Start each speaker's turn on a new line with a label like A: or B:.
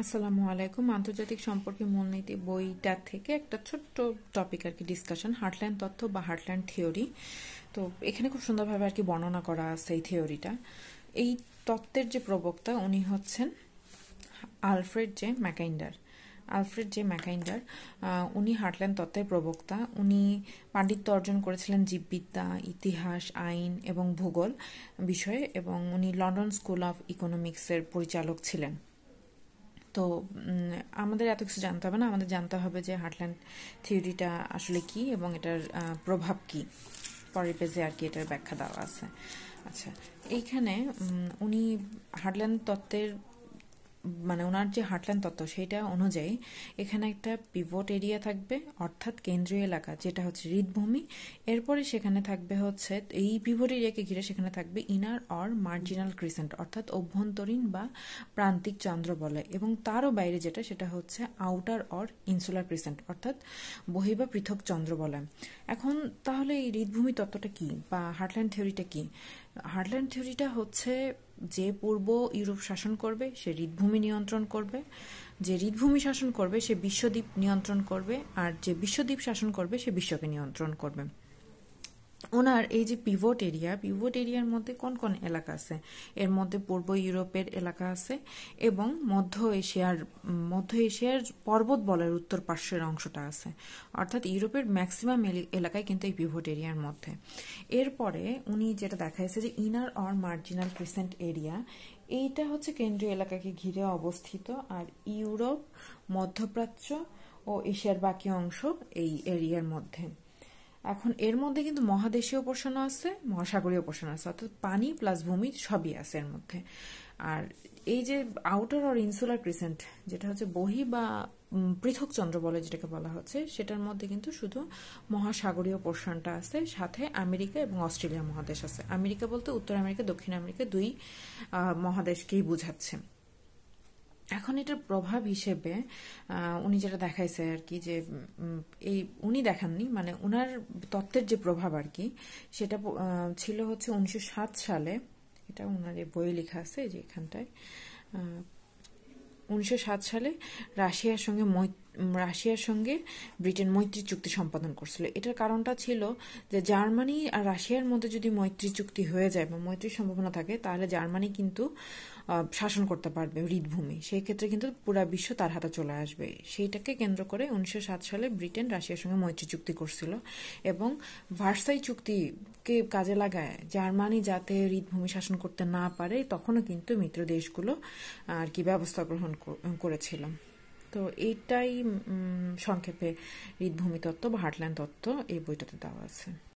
A: আসসালামু আলাইকুম। আন্তর্জাতিক সম্পর্কে মূলনীতি বইটা থেকে একটা ছোট্ট টপিক আর কি ডিসকাশন, হার্টল্যান্ড তত্ত্ব বা হার্টল্যান্ড থিওরি। তো এখানে খুব সুন্দরভাবে আর কি বর্ণনা করা আছে এই থিওরিটা। এই তত্ত্বের যে প্রবক্তা উনি হচ্ছেন আলফ্রেড জে ম্যাকাইন্ডার। উনি হার্টল্যান্ড তত্ত্বের প্রবক্তা। উনি পাণ্ডিত্য অর্জন করেছিলেন জীববিদ্যা, ইতিহাস, আইন এবং ভূগোল বিষয়ে, এবং উনি লন্ডন স্কুল অফ ইকোনমিক্সের পরিচালক ছিলেন। তো আমাদের এত কিছু জানতে হবে না, আমাদের জানতে হবে যে হার্টল্যান্ড থিওরিটা আসলে কি এবং এটার প্রভাব কি। পরের পেজে আর কি এটার ব্যাখ্যা দেওয়া আছে। আচ্ছা, এইখানে উনি হার্টল্যান্ড তত্ত্বের মানে ওনার যে হার্টল্যান্ড তত্ত্ব সেটা অনুযায়ী এখানে একটা পিভট এরিয়া থাকবে, অর্থাৎ কেন্দ্রীয় এলাকা যেটা হচ্ছে হৃদভূমি। এরপরে সেখানে থাকবে হচ্ছে এই পিভট এরিয়াকে ঘিরে সেখানে থাকবে ইনার অর মার্জিনাল ক্রিসেন্ট, অর্থাৎ অভ্যন্তরীণ বা প্রান্তিক চন্দ্রবলয়, এবং তারও বাইরে যেটা সেটা হচ্ছে আউটার অর ইনসুলার ক্রিসেন্ট, অর্থাৎ বহি বা পৃথক চন্দ্রবলয়। এখন তাহলে এই হৃদভূমি তত্ত্বটা কি বা হার্টল্যান্ড থিওরিটা কি? হার্টল্যান্ড থিওরিটা হচ্ছে যে পূর্ব ইউরোপ শাসন করবে সে হৃদভূমি নিয়ন্ত্রণ করবে, যে হৃদভূমি শাসন করবে সে বিশ্বদ্বীপ নিয়ন্ত্রণ করবে, আর যে বিশ্বদ্বীপ শাসন করবে সে বিশ্বকে নিয়ন্ত্রণ করবে। ওনার এই যে পিভট এরিয়ার মধ্যে কোন কোন এলাকা আছে? এর মধ্যে পূর্ব ইউরোপের এলাকা আছে এবং মধ্য এশিয়ার পর্বত বলয়ের উত্তর পার্শ্বের অংশটা আছে, অর্থাৎ ইউরোপের ম্যাক্সিমাম এলাকায় কিন্তু এই পিভট এরিয়ার মধ্যে। এরপরে উনি যেটা দেখাইছে যে inner or marginal crescent area, এইটা হচ্ছে কেন্দ্রীয় এলাকাকে ঘিরে অবস্থিত, আর ইউরোপ, মধ্যপ্রাচ্য ও এশিয়ার বাকি অংশ এই এরিয়ার মধ্যে। এখন এর মধ্যে কিন্তু মহাদেশীয় পোর্শনও আছে, মহাসাগরীয় পোর্শন আছে, অর্থাৎ পানি প্লাস ভূমি সবই আছে এর মধ্যে। আর এই যে আউটার অর ইনসুলার ক্রিসেন্ট, যেটা হচ্ছে বহি বা পৃথক চন্দ্রবলয় যেটাকে বলা হচ্ছে, সেটার মধ্যে কিন্তু শুধু মহাসাগরীয় পোর্শনটা আছে, সাথে আমেরিকা এবং অস্ট্রেলিয়া মহাদেশ আছে। আমেরিকা বলতে উত্তর আমেরিকা, দক্ষিণ আমেরিকা, দুই মহাদেশকেই বোঝাচ্ছে। এখন এটার প্রভাব হিসেবে উনি যেটা দেখাইছে আর কি, যে এই উনি দেখাননি, মানে ওনার তত্ত্বের যে প্রভাব আর কি, সেটা ছিল হচ্ছে 1907 সালে। এটা ওনার এই বইয়ে লেখা আছে যে এখানটায় 1907 সালে রাশিয়ার সঙ্গে ব্রিটেন মৈত্রী চুক্তি সম্পাদন করছিল। এটার কারণটা ছিল যে জার্মানি আর রাশিয়ার মধ্যে যদি মৈত্রী চুক্তি হয়ে যায় বা মৈত্রীর সম্ভাবনা থাকে, তাহলে জার্মানি কিন্তু শাসন করতে পারবে হৃদভূমি, সেই ক্ষেত্রে কিন্তু পুরা বিশ্ব তার হাতে চলে আসবে। সেইটাকে কেন্দ্র করে 1907 সালে ব্রিটেন রাশিয়ার সঙ্গে মৈত্রী চুক্তি করছিল, এবং ভার্সাই চুক্তিকে কাজে লাগায় জার্মানি যাতে হৃদভূমি শাসন করতে না পারে, তখনও কিন্তু মিত্র দেশগুলো আর কি ব্যবস্থা গ্রহণ করেছিল। তো এইটাই সংক্ষেপে হৃদভূমি তত্ত্ব বা হার্টল্যান্ড তত্ত্ব এই বইটাতে দেওয়া আছে।